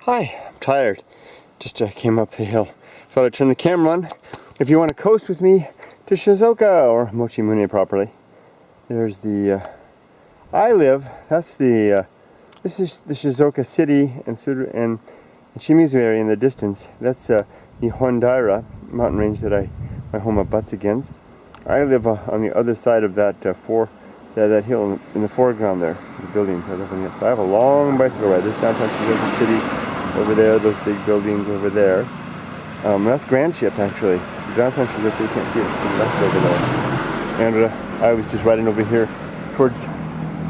Hi, I'm tired. Just came up the hill. Thought I'd turn the camera on. If you want to coast with me to Shizuoka, or Mochimune properly. There's the, this is the Shizuoka city and Shimizu area in the distance. That's the Hondaira mountain range that my home abuts against. I live on the other side of that that hill in the foreground there, the buildings. I live on the outside. So I have a long bicycle ride. There's downtown Shizuoka city over there, those big buildings over there. That's Grand Ship actually. So downtown Shizuoka, you can't see it, it's to the left over there. And I was just riding over here to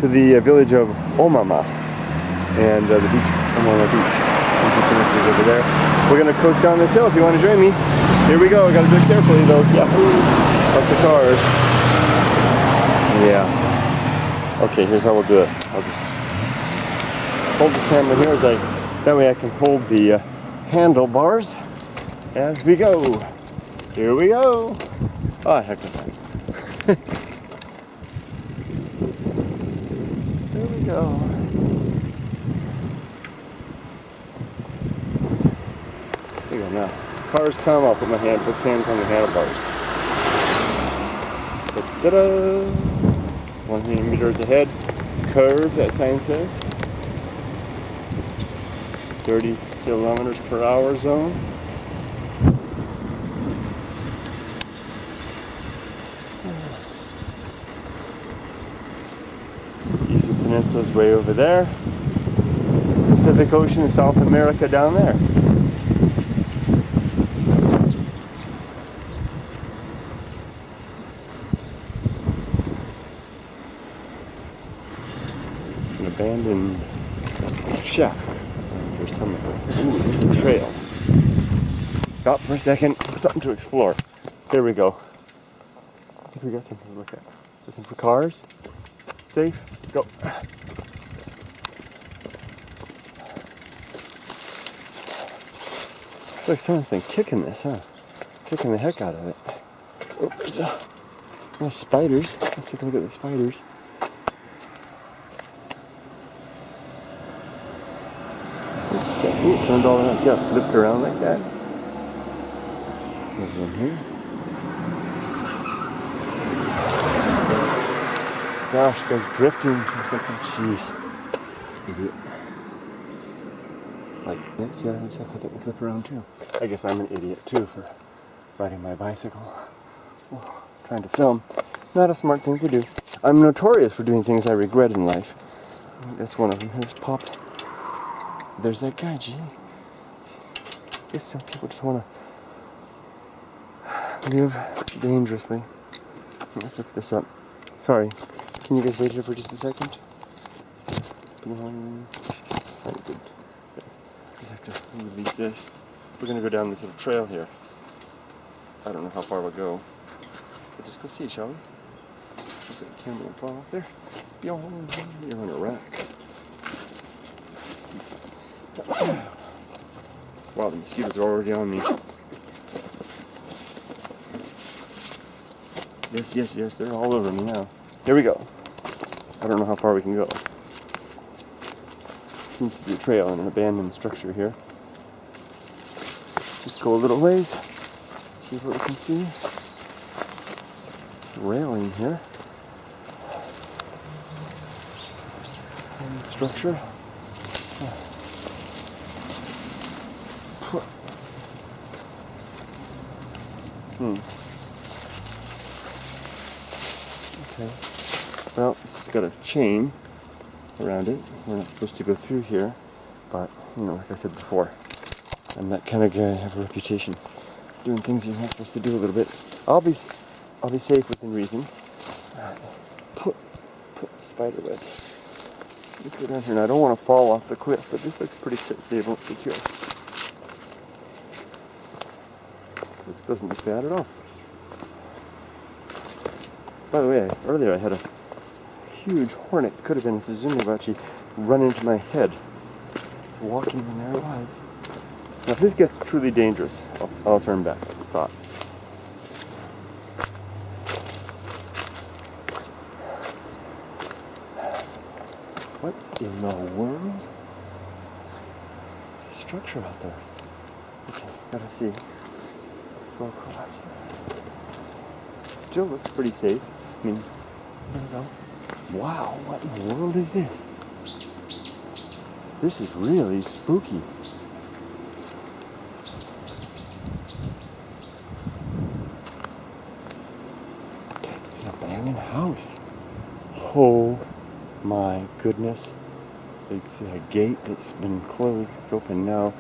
the village of Omama and the beach, Omama Beach. Over there. We're gonna coast down this hill if you want to join me. Here we go. I gotta do it carefully though. Yahoo! Lots of cars. Yeah. Okay, here's how we'll do it. I'll just hold the camera here that way I can hold the handlebars as we go. Here we go. Oh, heck of that. There we go. Here we go now. Cars come, I'll put both hands on the handlebars. Ta-da! 100 meters ahead. Curve, that sign says. 30 kilometers per hour zone. Easy Peninsula's way over there. Pacific Ocean and South America down there. It's an abandoned shack. There's there's a trail. Stop for a second. Something to explore. There we go. I think we got something to look at. Listen for cars. Safe. Go. Looks like someone's been kicking this, huh? Kicking the heck out of it. Oh, there's spiders. Let's take a look at the spiders. Ooh, turned all around. See how it flipped around like that? Over in here. Gosh, guy's drifting or something. Jeez. Idiot. Like this, yeah, looks like it can flip around too. I guess I'm an idiot too for riding my bicycle. Oh, trying to film. Not a smart thing to do. I'm notorious for doing things I regret in life. That's one of them. Here's Pop. There's that guy, gee. I guess some people just want to live dangerously. Let's look this up. Sorry. Can you guys wait here for just a second? Very good. Just have to release this. We're going to go down this little trail here. I don't know how far we'll go. But just go see, shall we? Look at the camera and fall off there. You're on a rack. Wow, the mosquitoes are already on me. Yes, they're all over me now. Here we go. I don't know how far we can go. Seems to be a trail in an abandoned structure here. Just go a little ways. See what we can see. Railing here. And structure. Okay. Well, this has got a chain around it. We're not supposed to go through here, but like I said before, I'm that kind of guy. I have a reputation doing things you're not supposed to do a little bit. I'll be safe within reason. Put the spider web. Let's go down here. Now I don't want to fall off the cliff, but this looks pretty stable and secure. This doesn't look bad at all. By the way, earlier I had a huge hornet, could have been a Suzumibachi, run into my head. Walking, and there it was. Now if this gets truly dangerous, I'll turn back and stop. What in the world? structure out there. Okay, gotta see. Go across. Still looks pretty safe. I mean, there we go. Wow, what in the world is this? This is really spooky. It's an abandoned house. Oh my goodness. It's a gate that's been closed. It's open now.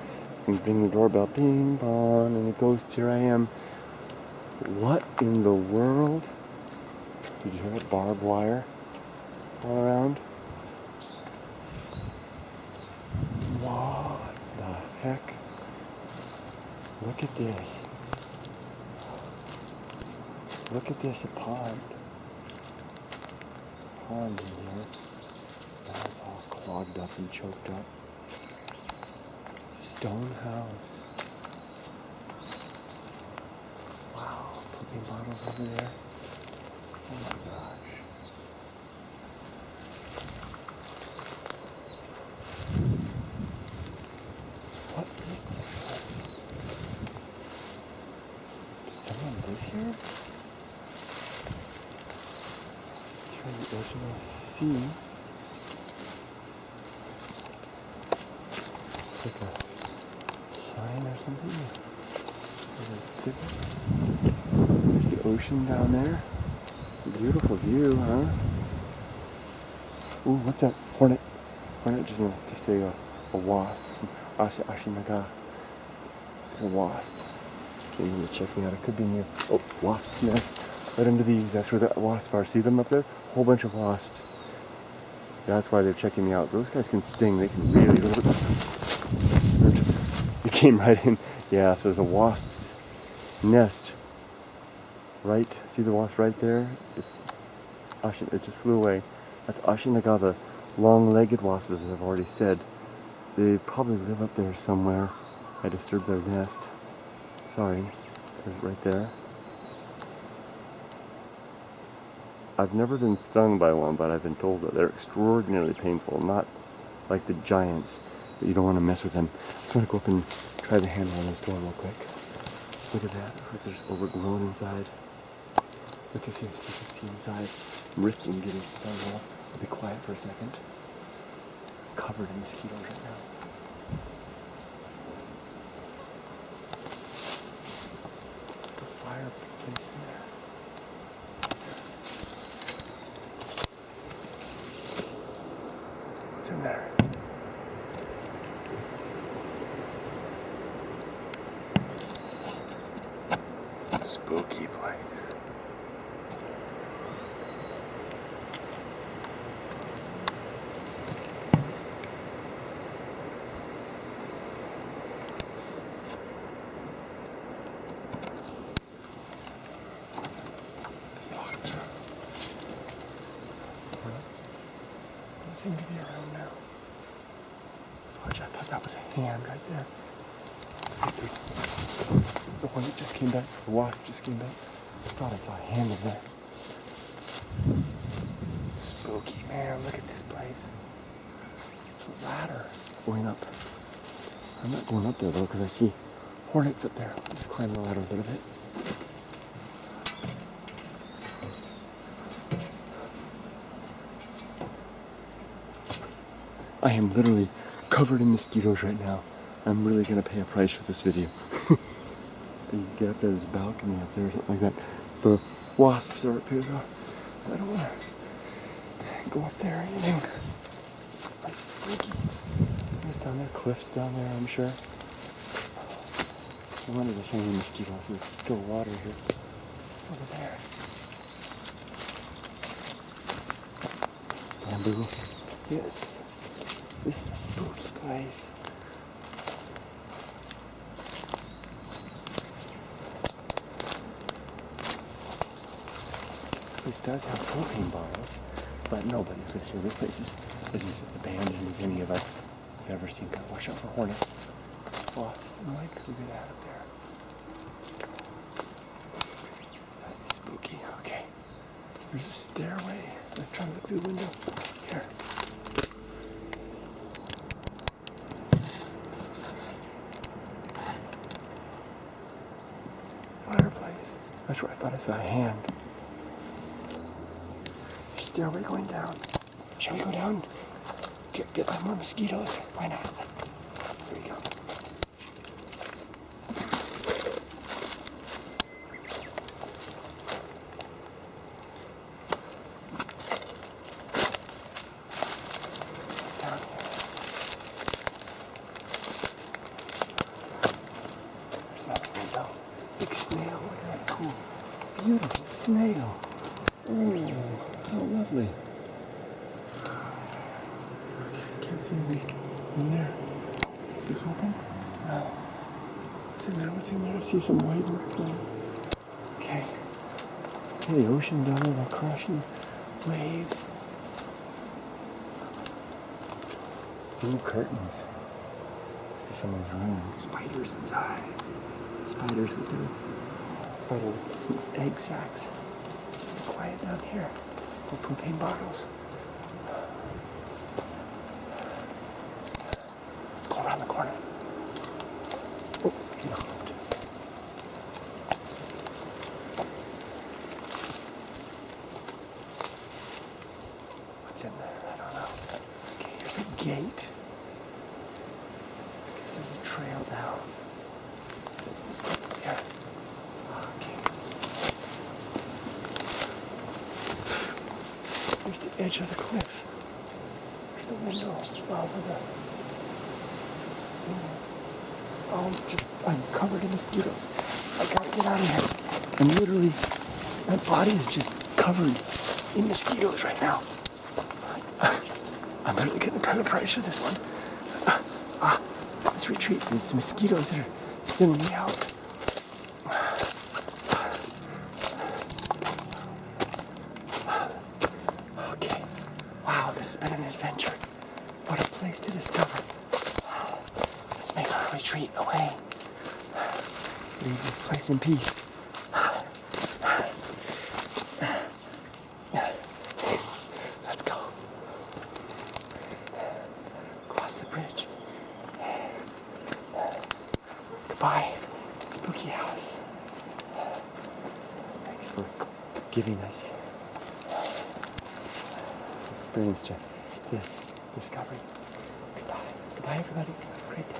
You can ring the doorbell. Bing bong. And it goes, here I am. What in the world? Did you hear that barbed wire all around? What the heck? Look at this. Look at this, a pond. Pond in here. Now it's all clogged up and choked up. It's a stone house. Wow, pooping bottles over there. Oh my gosh. What is this? Did someone live here? It's from the edge of the sea. It's like a sign or something. There's the ocean down there. Beautiful view, huh? Ooh, what's that? Hornet. Hornet, just a wasp. Ashinaga. It's a wasp. Okay, I'm checking out. It could be near. Oh, wasp's nest. Right under these. That's where the wasps are. See them up there? Whole bunch of wasps. That's why they're checking me out. Those guys can sting. They can really. It came right in. Yeah, so there's a wasp's nest. Right, see the wasp right there? It just flew away. That's Ashinaga, the long-legged wasp, as I've already said. They probably live up there somewhere. I disturbed their nest. Sorry. There's it right there. I've never been stung by one, but I've been told that they're extraordinarily painful. Not like the giants, but you don't want to mess with them. I just want to go up and try the handle on this door real quick. Look at that. Looks like there's overgrown inside. Look if you can see inside. I'm risking getting stung off. I'll be quiet for a second. Covered in mosquitoes right now. The fireplace in there. What's in there? Spooky place. Seem to be around now. Fudge, I thought that was a hand right there. The one that just came back, the wasp just came back. I thought I saw a hand in there. Spooky, man, look at this place. There's a ladder going up. I'm not going up there though, because I see hornets up there. I'll just climb the ladder a little bit. I am literally covered in mosquitoes right now. I'm really going to pay a price for this video. You get up there, there's a balcony up there or something like that. The wasps are up here though. I don't want to go up there or anything. This place is freaky. There's down there, cliffs down there, I'm sure. I wonder if there's so many mosquitoes. There's still water here. Over there. Bamboo. Yes. This is a spooky place. This does have propane bottles, but nobody's lives here. This place is as abandoned as any of us have ever seen. Gotta watch out for hornets. Wasps and like, look at that up there. That is spooky. Okay. There's a stairway. Let's try to look through the window. Here. That's where I thought I saw a hand. There's stairway going down. Shall we go down? Get like more mosquitoes. Why not? Here we go. It's down here. There's that window. Big snail. Look at that cool, beautiful snail. Oh, how lovely. Can't see anything in there. Is this open? No. What's in there? What's in there? I see some white. Okay. See the ocean down there, the crashing waves. Blue curtains. Must be someone's room. Spiders inside. Spiders with some egg sacs. Quiet down here. Or propane bottles. Let's go around the corner. Oh, something hopped. What's in there? I don't know. Okay, here's a gate. I guess there's a trail down. Step here. Okay. There's the edge of the cliff. There's the window. Oh, look at that. I'm covered in mosquitoes. I gotta get out of here. And literally, my body is just covered in mosquitoes right now. I'm literally getting to pay the price for this one. Let's retreat. There's some mosquitoes that are sending me out. Okay. Wow, this has been an adventure. What a place to discover. Let's make our retreat away. Leave this place in peace. Let's go. Cross the bridge. Goodbye, spooky house. Thanks for giving us experience to this discovery. Goodbye. Goodbye, everybody. Have a great day.